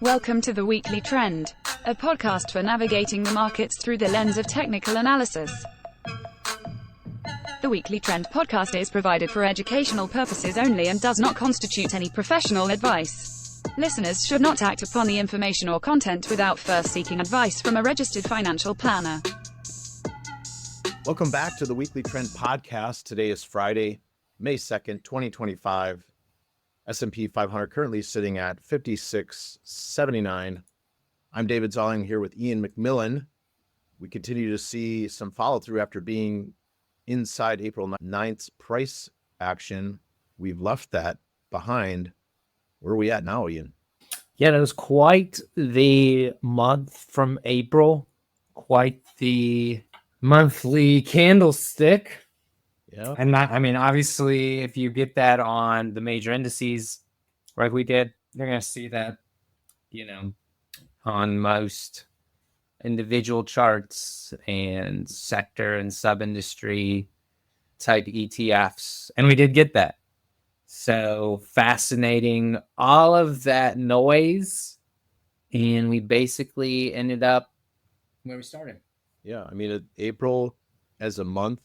Welcome to The Weekly Trend, a podcast for navigating the markets through the lens of technical analysis. The Weekly Trend podcast is provided for educational purposes only and does not constitute any professional advice. Listeners should not act upon the information or content without first seeking advice from a registered financial planner. Welcome back to the Weekly Trend podcast. Today is Friday, May 2nd, 2025. S&P 500 currently sitting at 56.79. I'm David Zolling here with Ian McMillan. We continue to see some follow through after being inside April 9th's price action. We've left that behind. Where are we at now, Ian? Yeah, it was quite the month from April, quite the monthly candlestick. Yeah. And obviously, if you get that on the major indices, like we did, you're going to see that, on most individual charts and sector and sub-industry type ETFs. And we did get that. So fascinating, all of that noise. And we basically ended up where we started. Yeah. April as a month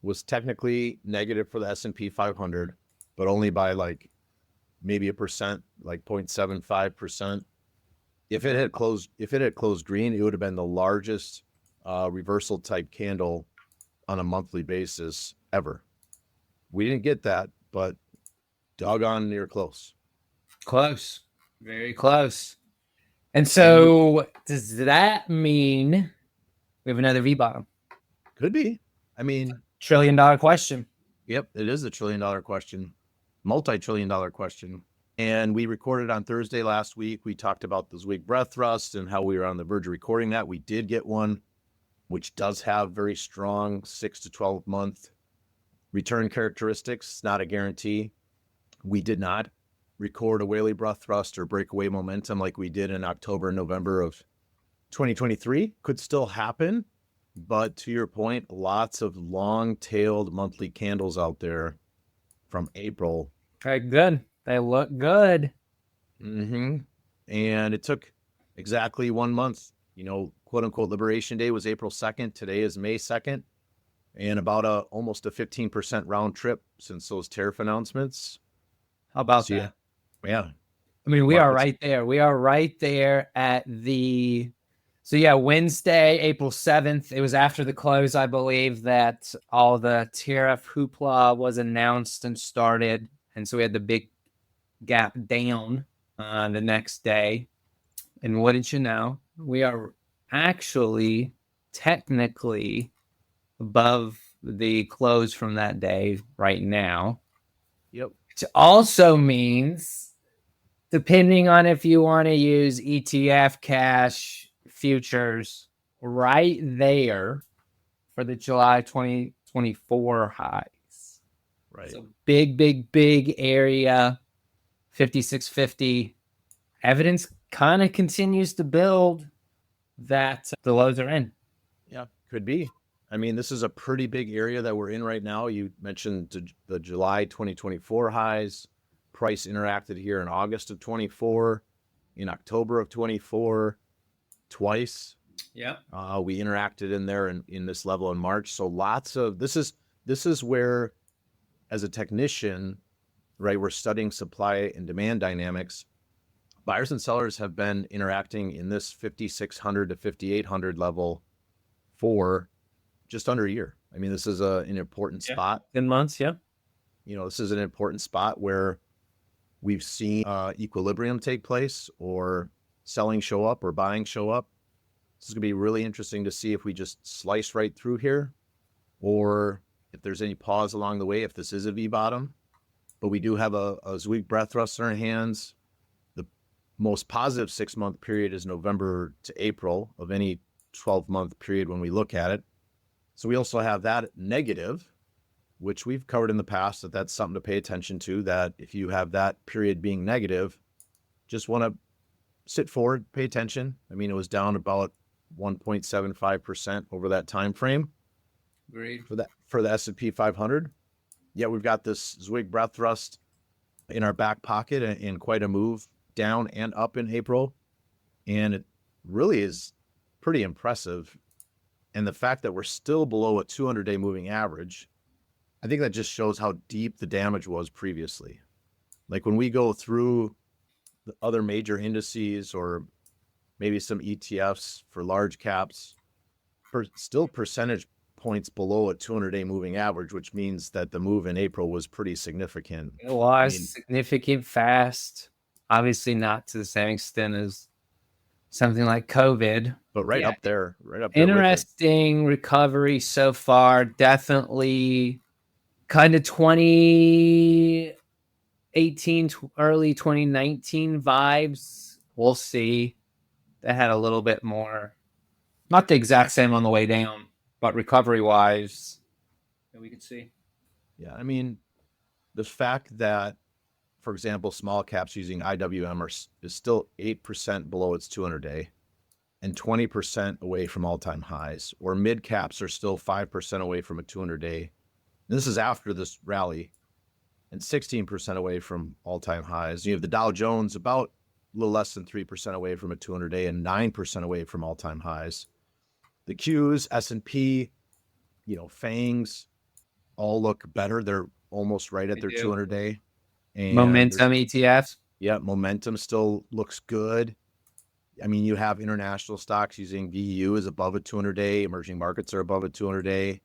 was technically negative for the S&P 500, but only by maybe 1%, 0.75%. If it had closed green, it would have been the largest reversal type candle on a monthly basis ever. We didn't get that, but doggone near close. Close. Very close. And so does that mean we have another V bottom? Could be. $1 trillion question. Yep, it is a $1 trillion question, multi-trillion dollar question. And we recorded on Thursday last week. We talked about the Zweig breadth thrust and how we were on the verge of recording that. We did get one, which does have very strong 6 to 12 month return characteristics. Not a guarantee. We did not record a Whaley breadth thrust or breakaway momentum like we did in October and November of 2023. Could still happen. But to your point, lots of long-tailed monthly candles out there from April. Okay, good. They look good. Mm-hmm. And it took exactly 1 month. Quote-unquote Liberation Day was April 2nd. Today is May 2nd. And about almost a 15% round trip since those tariff announcements. How about that? Yeah. We are right there. We are right there at the... So Wednesday, April 7th, it was after the close, I believe, that all the tariff hoopla was announced and started. And so we had the big gap down the next day. And what did you know? We are actually technically above the close from that day right now. Yep. Which also means, depending on if you want to use ETF cash futures, right there for the July 2024 highs. Right. So big area, 5650. Evidence kind of continues to build that the lows are in. Yeah, could be. This is a pretty big area that we're in right now. You mentioned the July 2024 highs. Price interacted here in August of 24, in October of 24. Twice. Yeah. We interacted in there in this level in March. So lots of this is where, as a technician, right, we're studying supply and demand dynamics. Buyers and sellers have been interacting in this 5,600 to 5,800 level for just under a year. This is an important spot. In months, yeah. This is an important spot where we've seen equilibrium take place, or selling show up or buying show up. This is going to be really interesting to see if we just slice right through here, or if there's any pause along the way, if this is a V bottom. But we do have a Zweig breadth thrust in our hands. The most positive 6-month period is November to April of any 12-month period when we look at it. So we also have that negative, which we've covered in the past, that's something to pay attention to, that if you have that period being negative, just want to sit forward, pay attention. It was down about 1.75% over that time frame. Agreed. For the S&P 500. Yeah, we've got this Zweig breadth thrust in our back pocket and quite a move down and up in April, and it really is pretty impressive. And the fact that we're still below a 200-day moving average, I think that just shows how deep the damage was previously. Like when we go through the other major indices or maybe some ETFs for large caps, still percentage points below a 200-day moving average, which means that the move in April was pretty significant. It was significant, fast. Obviously, not to the same extent as something like COVID, but right up there, right up there. Interesting recovery so far. Definitely, kind of 2018, early 2019 vibes. We'll see. That had a little bit more, not the exact same on the way down, but recovery wise, that we could see. Yeah, I mean, the fact that, for example, small caps using IWM is still 8% below its 200-day and 20% away from all-time highs, or mid caps are still 5% away from a 200-day. This is after this rally, and 16% away from all-time highs. You have the Dow Jones about a little less than 3% away from a 200-day and 9% away from all-time highs. The Qs, S&P, FANGs all look better. They're almost right at their 200-day. Momentum ETFs. Yeah, momentum still looks good. I mean, you have international stocks using VU is above a 200-day. Emerging markets are above a 200-day.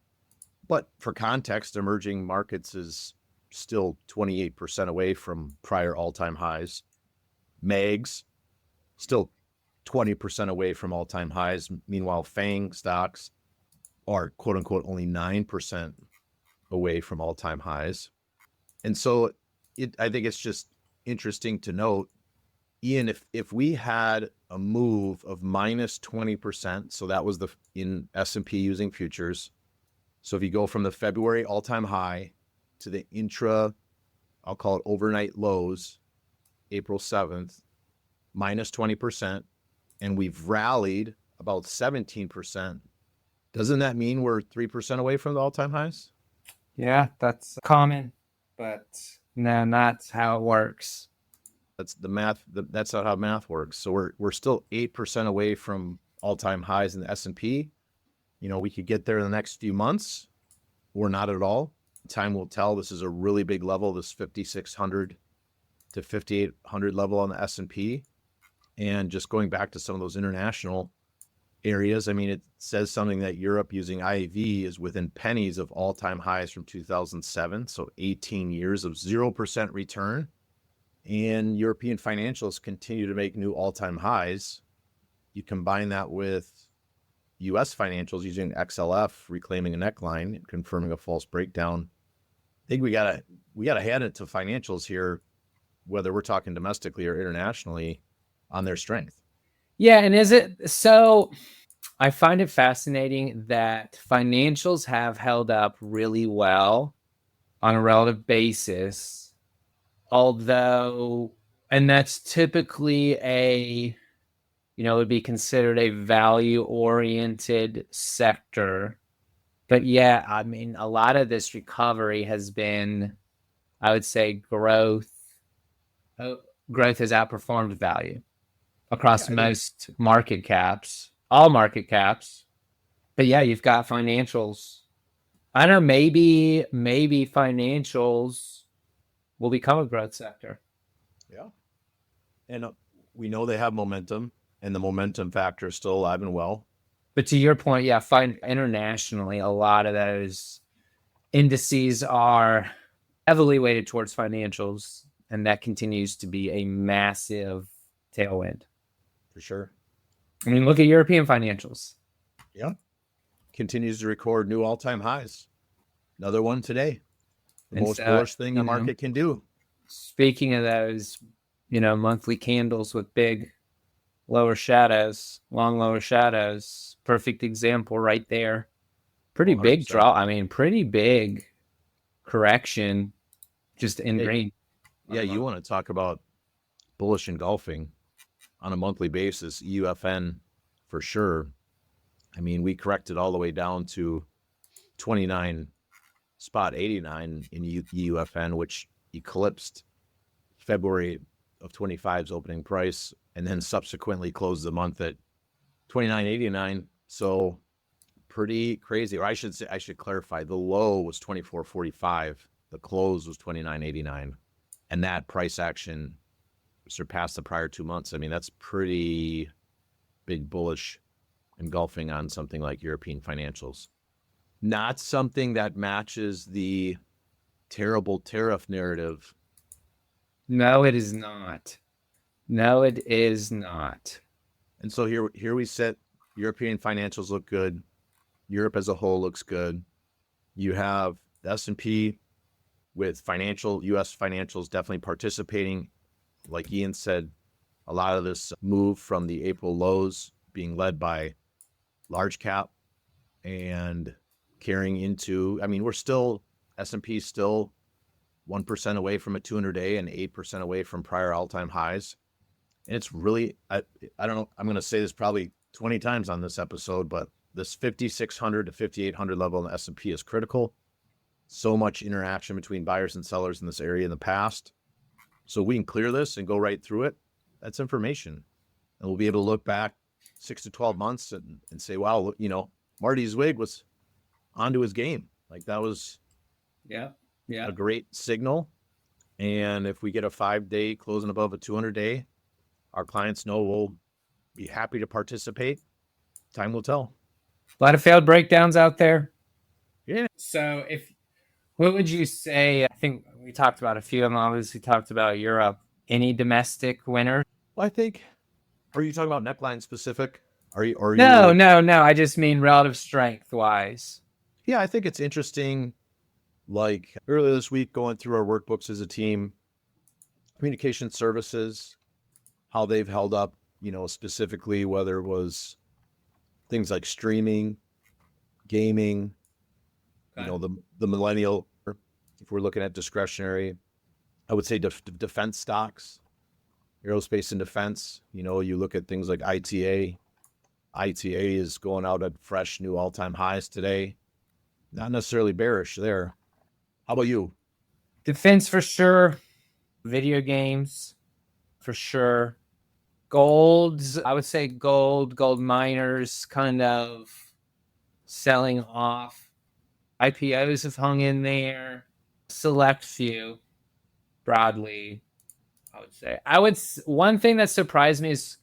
But for context, emerging markets is still 28% away from prior all-time highs. MEGs, still 20% away from all-time highs. Meanwhile, FANG stocks are, quote unquote, only 9% away from all-time highs. And so I think it's just interesting to note, Ian, if we had a move of minus 20%, so that was in S&P using futures. So if you go from the February all-time high to the I'll call it overnight lows, April 7th, minus 20%, and we've rallied about 17%. Doesn't that mean we're 3% away from the all-time highs? Yeah, that's common, but no, not how it works. That's the math. That's not how math works. So we're still 8% away from all-time highs in the S&P. We could get there in the next few months, or not at all. Time will tell. This is a really big level, this 5,600 to 5,800 level on the S&P. And just going back to some of those international areas, I mean, it says something that Europe using IAV is within pennies of all-time highs from 2007. So 18 years of 0% return. And European financials continue to make new all-time highs. You combine that with U.S. financials using XLF, reclaiming a neckline and confirming a false breakdown. I think we gotta hand it to financials here, whether we're talking domestically or internationally, on their strength. Yeah, and is it so? I find it fascinating that financials have held up really well on a relative basis, although, and that's typically would be considered a value-oriented sector. But yeah, I mean, a lot of this recovery has been, I would say, growth. Growth has outperformed value across most market caps, all market caps. But yeah, you've got financials. I don't know, maybe financials will become a growth sector. Yeah. And we know they have momentum, and the momentum factor is still alive and well. But to your point, yeah, internationally, a lot of those indices are heavily weighted towards financials, and that continues to be a massive tailwind. For sure. I mean, look at European financials. Yeah. Continues to record new all-time highs. Another one today. The most bullish thing the market can do. Speaking of those, monthly candles with big lower shadows, long lower shadows, perfect example right there. Pretty 100%. Big draw. I mean, pretty big correction just in green. Yeah, you want to talk about bullish engulfing on a monthly basis, EUFN for sure. I mean, we corrected all the way down to 29.89 in EUFN, which eclipsed February of 25's opening price, and then subsequently closed the month at 29.89. So pretty crazy. Or I should clarify, the low was 24.45. The close was 29.89. And that price action surpassed the prior 2 months. I mean, that's pretty big bullish engulfing on something like European financials. Not something that matches the terrible tariff narrative. No, it is not. No, it is not. And so here we sit. European financials look good. Europe as a whole looks good. You have the S&P with U.S. financials definitely participating. Like Ian said, a lot of this move from the April lows being led by large cap and carrying into, I mean, S&P is still 1% away from a 200-day and 8% away from prior all-time highs. And it's really, I don't know, I'm going to say this probably 20 times on this episode, but this 5,600 to 5,800 level in the S&P is critical. So much interaction between buyers and sellers in this area in the past. So we can clear this and go right through it. That's information. And we'll be able to look back 6 to 12 months and say, wow, Marty Zweig was onto his game. Like that was a great signal. And if we get a 5-day closing above a 200-day, our clients know we'll be happy to participate. Time will tell. A lot of failed breakdowns out there. Yeah. So what would you say? I think we talked about a few of them. Obviously talked about Europe. Any domestic winner? Well, I think, are you talking about neckline specific? No. I just mean relative strength wise. Yeah, I think it's interesting. Like earlier this week, going through our workbooks as a team, communication services, how they've held up, specifically whether it was things like streaming, gaming, the millennial, if we're looking at discretionary, I would say defense stocks, aerospace and defense. You look at things like ITA. ITA is going out at fresh new all-time highs today. Not necessarily bearish there. How about you? Defense for sure. Video games for sure. Golds, I would say gold miners kind of selling off. IPOs have hung in there. Select few, broadly, I would say. One thing that surprised me is,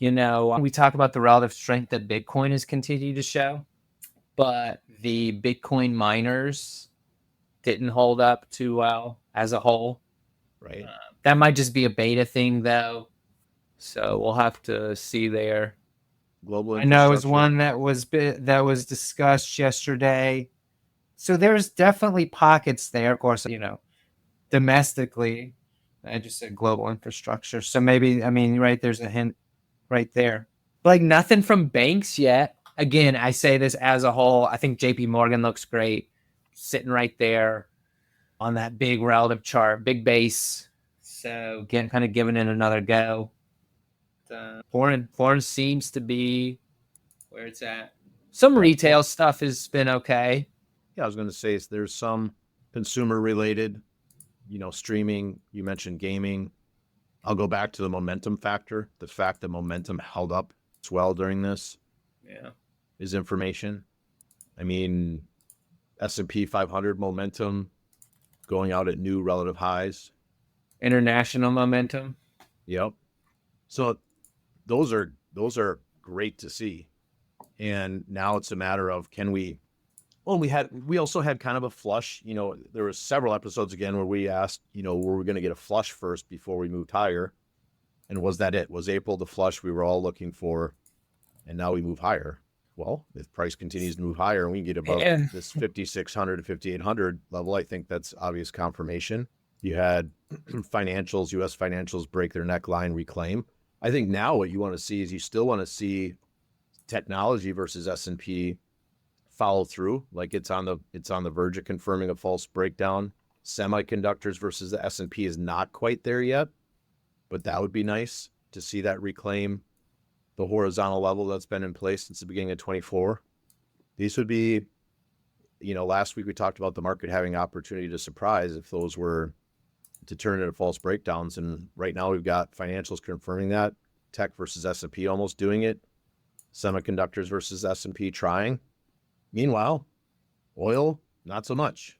we talk about the relative strength that Bitcoin has continued to show, but the Bitcoin miners didn't hold up too well as a whole. Right. That might just be a beta thing, though. So we'll have to see there. Global. I know it was one that was discussed yesterday. So there's definitely pockets there. Of course, domestically, I just said global infrastructure. So maybe, right, there's a hint right there. Like nothing from banks yet. Again, I say this as a whole. I think JP Morgan looks great, sitting right there on that big relative chart, big base. So again, kind of giving it another go. Foreign seems to be where it's at. Some retail stuff has been okay. Yeah, I was going to say there's some consumer related, streaming. You mentioned gaming. I'll go back to the momentum factor. The fact that momentum held up as well during this is information. I mean, S&P 500 momentum going out at new relative highs. International momentum. Yep. So those are great to see. And now it's a matter of we also had kind of a flush. There were several episodes again where we asked, were we going to get a flush first before we moved higher? And was that it? Was April the flush we were all looking for? And now we move higher. Well, if price continues to move higher and we can get above this 5,600 to 5,800 level, I think that's obvious confirmation. You had financials, U.S. financials break their neckline, reclaim. I think now what you want to see is you still want to see technology versus S&P follow through, like it's on the verge of confirming a false breakdown. Semiconductors versus the S&P is not quite there yet, but that would be nice to see that reclaim the horizontal level that's been in place since the beginning of 24. These would be, last week we talked about the market having opportunity to surprise if those were to turn into false breakdowns. And right now we've got financials confirming that, tech versus S&P almost doing it, semiconductors versus S&P trying. Meanwhile, oil, not so much.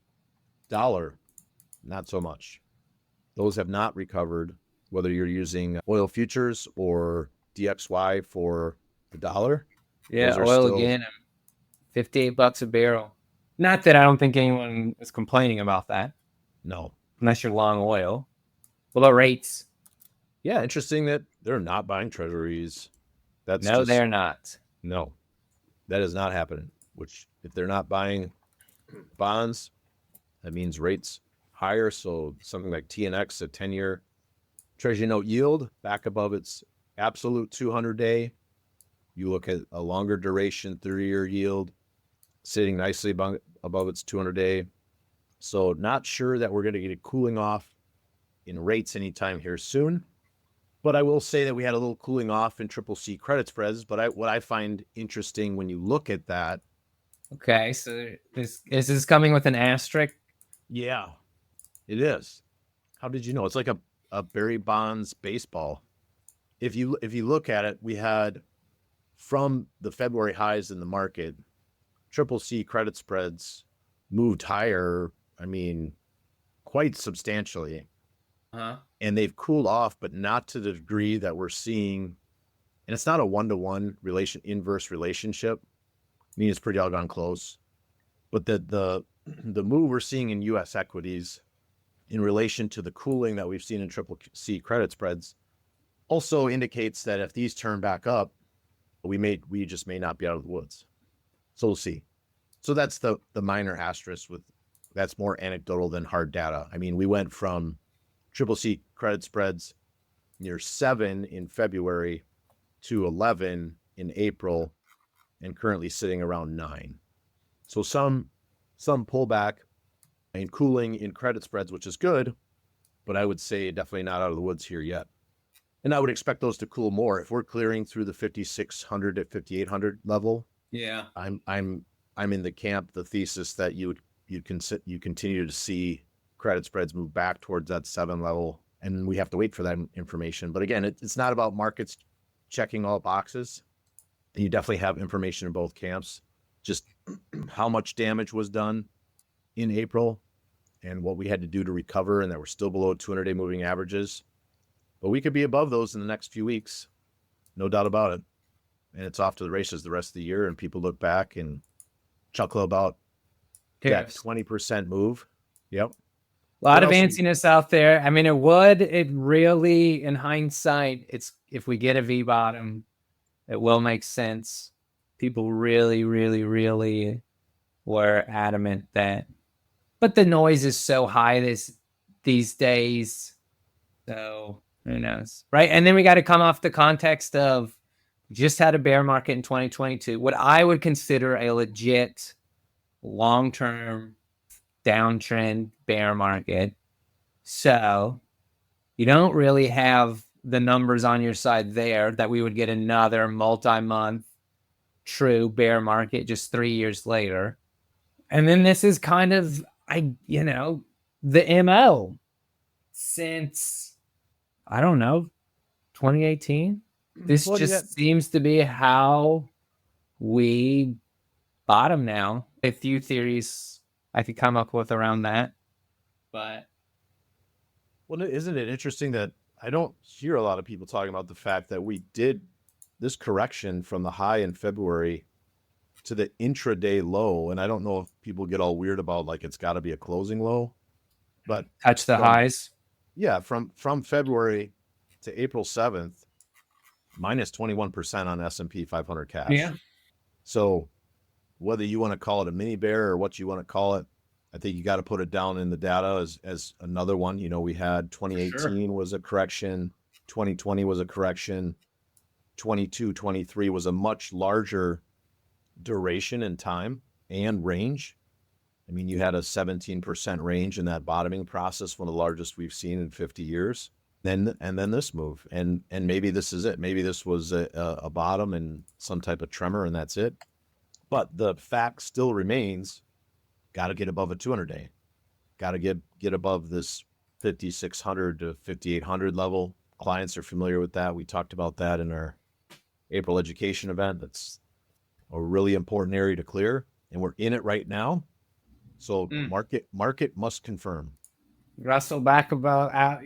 Dollar, not so much. Those have not recovered, whether you're using oil futures or DXY for the dollar. Yeah, Those are oil still- again, $58 a barrel. Not that I don't think anyone is complaining about that, No. unless you're long oil. Below rates. Yeah, interesting that they're not buying treasuries. That's No, just, they're not. no, that is not happening. Which, if they're not buying bonds, that means rates higher. So something like TNX, a 10-year Treasury note yield, back above its absolute 200-day. You look at a longer duration 30-year yield, sitting nicely above its 200-day. So not sure that we're going to get a cooling off in rates anytime here soon. But I will say that we had a little cooling off in triple C credit spreads. But what I find interesting when you look at that. Okay, so is this coming with an asterisk? Yeah, it is. How did you know? It's like a Barry Bonds baseball. If you look at it, we had from the February highs in the market, triple C credit spreads moved higher. I mean, quite substantially. And they've cooled off, but not to the degree that we're seeing. And it's not a one-to-one inverse relationship. I mean, it's pretty doggone close. But the move we're seeing in U.S. equities in relation to the cooling that we've seen in triple C credit spreads also indicates that if these turn back up, we just may not be out of the woods. So we'll see. So that's the minor asterisk that's more anecdotal than hard data. I mean, we went from triple C credit spreads near 7 in February to 11 in April, and currently sitting around 9. So some pullback and cooling in credit spreads, which is good, but I would say definitely not out of the woods here yet. And I would expect those to cool more if we're clearing through the 5,600 to 5,800 level. Yeah. I'm in the camp, the thesis that you continue to see credit spreads move back towards that 7 level, and we have to wait for that information. But again, it's not about markets checking all boxes. You definitely have information in both camps, just how much damage was done in April and what we had to do to recover, and that we're still below 200-day moving averages. But we could be above those in the next few weeks, no doubt about it. And it's off to the races the rest of the year, and people look back and chuckle about that 20% move. Yep. A lot of What else? antsiness out there. I mean, it really, in hindsight, it's if we get a V bottom, it will make sense. People really, really, really were adamant that, but the noise is so high these days. So who knows, right? And then we got to come off the context of just had a bear market in 2022, what I would consider a legit long-term downtrend bear market. So you don't really have the numbers on your side there that we would get another multi-month true bear market just 3 years later. And then this is kind of, the MO since, I don't know, 2018. This seems to be how we bottom now. A few theories I could come up with around that. But well, isn't it interesting that I don't hear a lot of people talking about the fact that we did this correction from the high in February to the intraday low. And I don't know if people get all weird about like it's got to be a closing low, but touch the highs. Yeah, from February to April 7th, minus 21% on S&P 500 cash. Yeah. So whether you want to call it a mini bear or what you want to call it, I think you got to put it down in the data as another one. You know, we had 2018 was a correction, 2020 was a correction, 22, 23 was a much larger duration in time and range. I mean, you had a 17% range in that bottoming process, one of the largest we've seen in 50 years. And then this move, and maybe this is it. Maybe this was a bottom and some type of tremor, and that's it. But the fact still remains: got to get above a 200-day. Got to get above this 5,600 to 5,800 level. Clients are familiar with that. We talked about that in our April education event. That's a really important area to clear, and we're in it right now. So market must confirm. Russell back about out,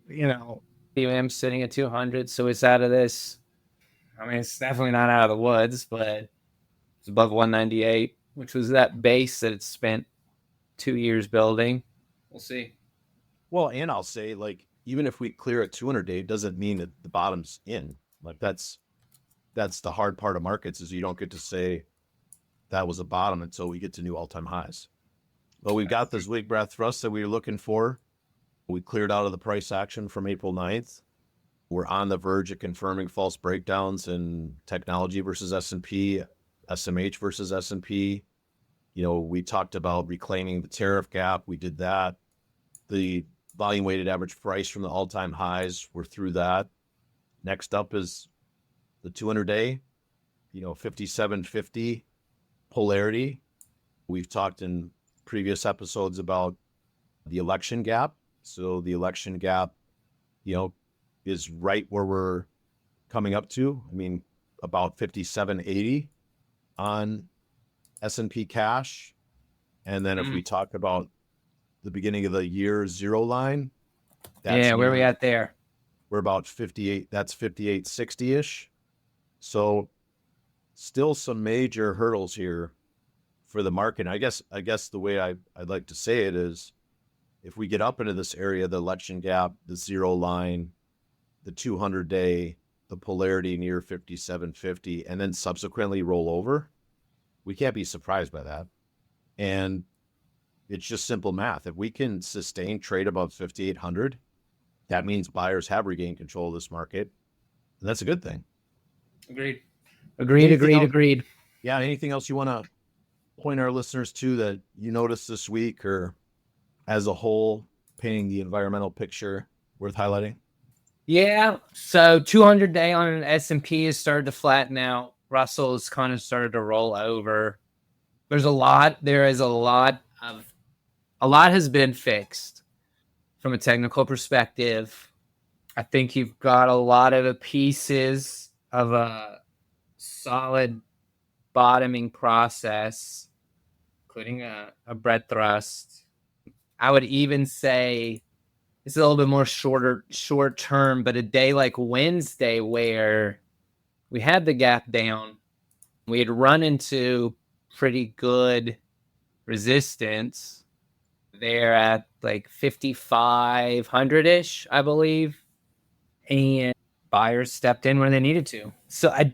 BM sitting at 200, so it's out of this. I mean, it's definitely not out of the woods, but it's above 198, which was that base that it spent 2 years building. We'll see. Well, and I'll say, like, even if we clear at 200-day, it doesn't mean that the bottom's in. Like, that's the hard part of markets, is you don't get to say that was a bottom until we get to new all-time highs. But we've got this weak breath thrust that we were looking for. We cleared out of the price action from April 9th. We're on the verge of confirming false breakdowns in technology versus S&P, SMH versus S&P. We talked about reclaiming the tariff gap. We did that. The volume weighted average price from the all-time highs, we're through that. Next up is the 200-day, 5750 polarity. We've talked in previous episodes about the election gap. So the election gap, is right where we're coming up to. I mean, about 5780 on S&P cash. And then if we talk about the beginning of the year zero line, where are we at there? We're about 58. That's 5860-ish. So still some major hurdles here for the market. I guess the way I'd like to say it is, if we get up into this area, the election gap, the zero line, the 200-day, the polarity near 5750, and then subsequently roll over, we can't be surprised by that. And it's just simple math. If we can sustain trade above 5,800, that means buyers have regained control of this market. And that's a good thing. Agreed. Yeah. Anything else you want to point our listeners to that you noticed this week, or as a whole, painting the environmental picture worth highlighting? Yeah. So 200-day on an S&P has started to flatten out. Russell has kind of started to roll over. There is a lot has been fixed from a technical perspective. I think you've got a lot of the pieces of a solid bottoming process, including a breadth thrust. I would even say it's a little bit more short term, but a day like Wednesday where we had the gap down, we had run into pretty good resistance there at like 5,500-ish, I believe. And buyers stepped in when they needed to. So it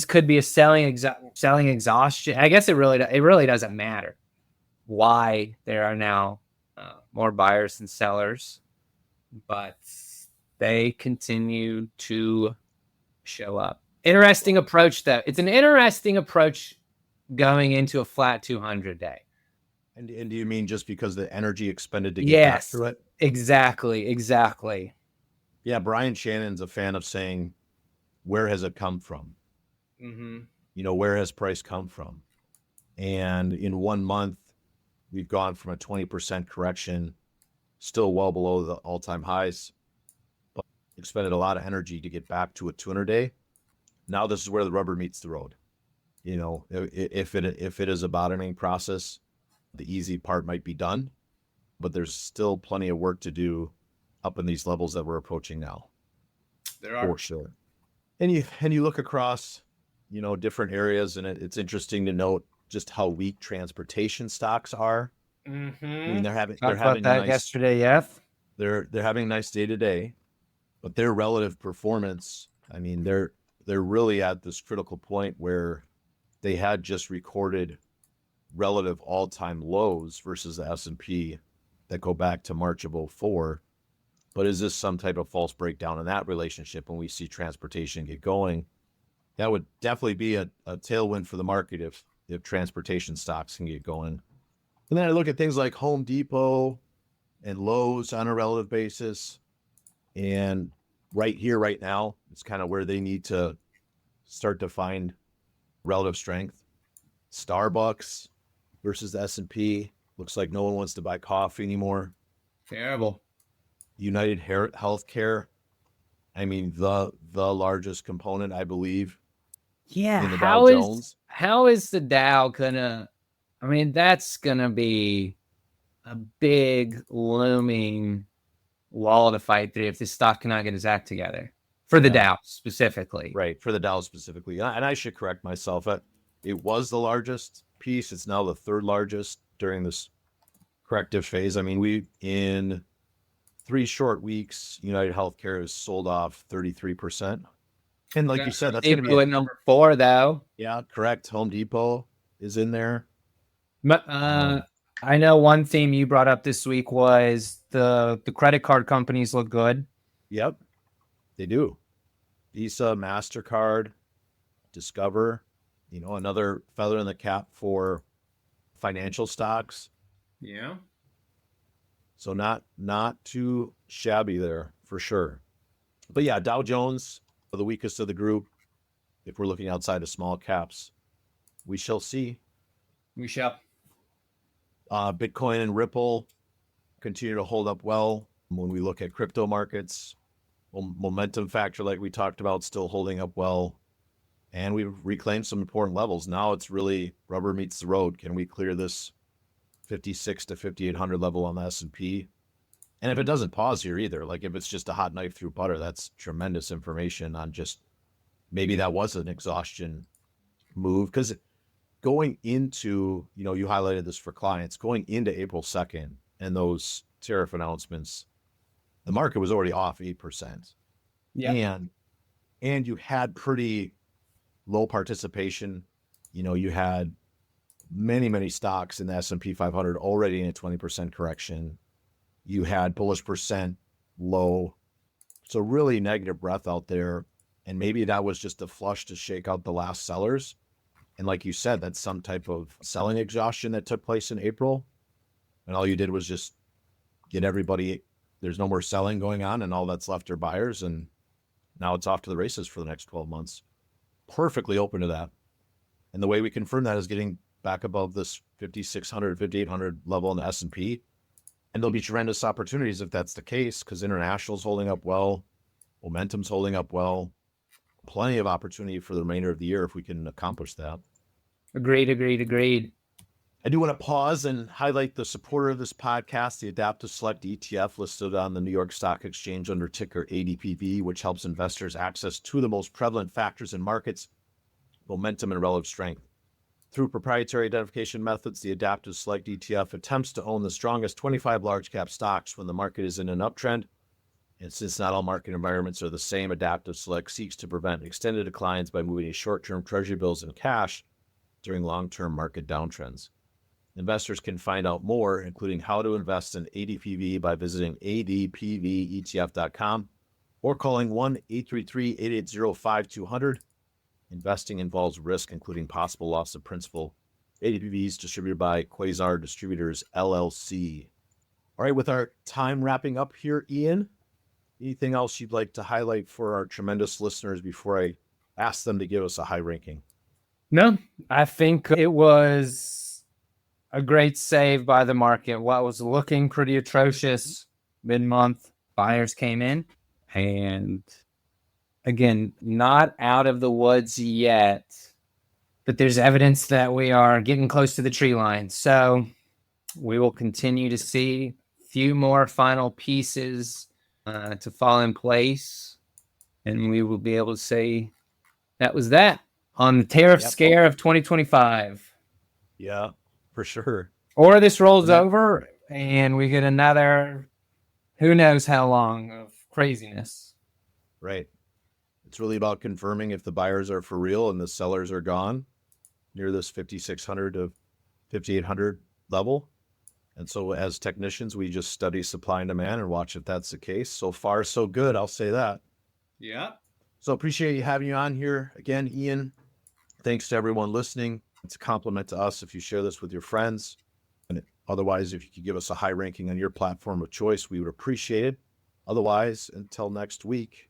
could be a selling exhaustion. I guess it really doesn't matter why there are now more buyers than sellers, but they continue to show up. Interesting approach, though. It's an interesting approach going into a flat 200-day. And do you mean just because the energy expended to get back through it? Exactly. Yeah, Brian Shannon's a fan of saying, where has it come from? Mm-hmm. Where has price come from? And in 1 month, we've gone from a 20% correction, still well below the all-time highs, but expended a lot of energy to get back to a 200-day. Now this is where the rubber meets the road. If it is a bottoming process, the easy part might be done, but there's still plenty of work to do up in these levels that we're approaching now. There are. For sure. And you look across, different areas, and it's interesting to note just how weak transportation stocks are. Mm-hmm. I mean, they're having yesterday, yeah. They're having a nice day today, but their relative performance, I mean, they're really at this critical point where they had just recorded relative all-time lows versus the S&P that go back to March of 2004. But is this some type of false breakdown in that relationship when we see transportation get going? That would definitely be a tailwind for the market if transportation stocks can get going. And then I look at things like Home Depot and Lowe's on a relative basis. And right here, right now, it's kind of where they need to start to find relative strength. Starbucks versus the S&P. Looks like no one wants to buy coffee anymore. Terrible. United Healthcare, I mean, the largest component, I believe, Yeah, in the Dow Jones. how is the Dow gonna? I mean, that's gonna be a big looming wall to fight through if the stock cannot get its act together for the Dow specifically. Right, for the Dow specifically. And I should correct myself. It was the largest piece. It's now the third largest during this corrective phase. I mean, in 3 short weeks, United Healthcare has sold off 33%. And like you said, that's going to be at number 4, though. Yeah, correct. Home Depot is in there. I know one theme you brought up this week was the credit card companies look good. Yep, they do. Visa, MasterCard, Discover, another feather in the cap for financial stocks. Yeah. So not too shabby there for sure. But yeah, Dow Jones, the weakest of the group. If we're looking outside of small caps, we shall see. We shall. Bitcoin and Ripple continue to hold up well. When we look at crypto markets, momentum factor, like we talked about, still holding up well. And we've reclaimed some important levels. Now it's really rubber meets the road. Can we clear this 56 to 5,800 level on the S&P? And if it doesn't pause here either, like if it's just a hot knife through butter, that's tremendous information on just maybe that was an exhaustion move. Because going into, you highlighted this for clients, going into April 2nd and those tariff announcements, the market was already off 8%. Yeah. And you had pretty low participation. You had many stocks in the S&P 500 already in a 20% correction. You had bullish percent low. So really negative breath out there. And maybe that was just a flush to shake out the last sellers. And like you said, that's some type of selling exhaustion that took place in April. And all you did was just get everybody, there's no more selling going on, and all that's left are buyers. And now it's off to the races for the next 12 months. Perfectly open to that. And the way we confirm that is getting back above this 5,600, 5,800 level in the S&P. And there'll be tremendous opportunities if that's the case, because international's holding up well, momentum's holding up well. Plenty of opportunity for the remainder of the year if we can accomplish that. Agreed. I do want to pause and highlight the supporter of this podcast, the Adaptive Select ETF, listed on the New York Stock Exchange under ticker ADPV, which helps investors access two of the most prevalent factors in markets, momentum and relative strength. Through proprietary identification methods, the Adaptive Select ETF attempts to own the strongest 25 large cap stocks when the market is in an uptrend. And since not all market environments are the same, Adaptive Select seeks to prevent extended declines by moving short-term treasury bills and cash during long-term market downtrends. Investors can find out more, including how to invest in ADPV, by visiting adpvetf.com or calling 1-833-880-5200. Investing involves risk, including possible loss of principal. ADPV is distributed by Quasar Distributors, LLC. All right, with our time wrapping up here, Ian, anything else you'd like to highlight for our tremendous listeners before I ask them to give us a high ranking? No, I think it was a great save by the market. What was looking pretty atrocious mid-month, buyers came in, and again, not out of the woods yet, but there's evidence that we are getting close to the tree line. So we will continue to see a few more final pieces to fall in place, and we will be able to say that was that on the tariff scare of 2025. Yeah, for sure. Or this rolls over and we get another, who knows how long, of craziness. Right. It's really about confirming if the buyers are for real and the sellers are gone near this 5,600 to 5,800 level. And so as technicians, we just study supply and demand and watch if that's the case. So far, so good. I'll say that. Yeah. So appreciate you having you on here again, Ian. Thanks to everyone listening. It's a compliment to us if you share this with your friends. And otherwise, if you could give us a high ranking on your platform of choice, we would appreciate it. Otherwise, until next week,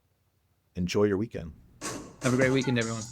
enjoy your weekend. Have a great weekend, everyone.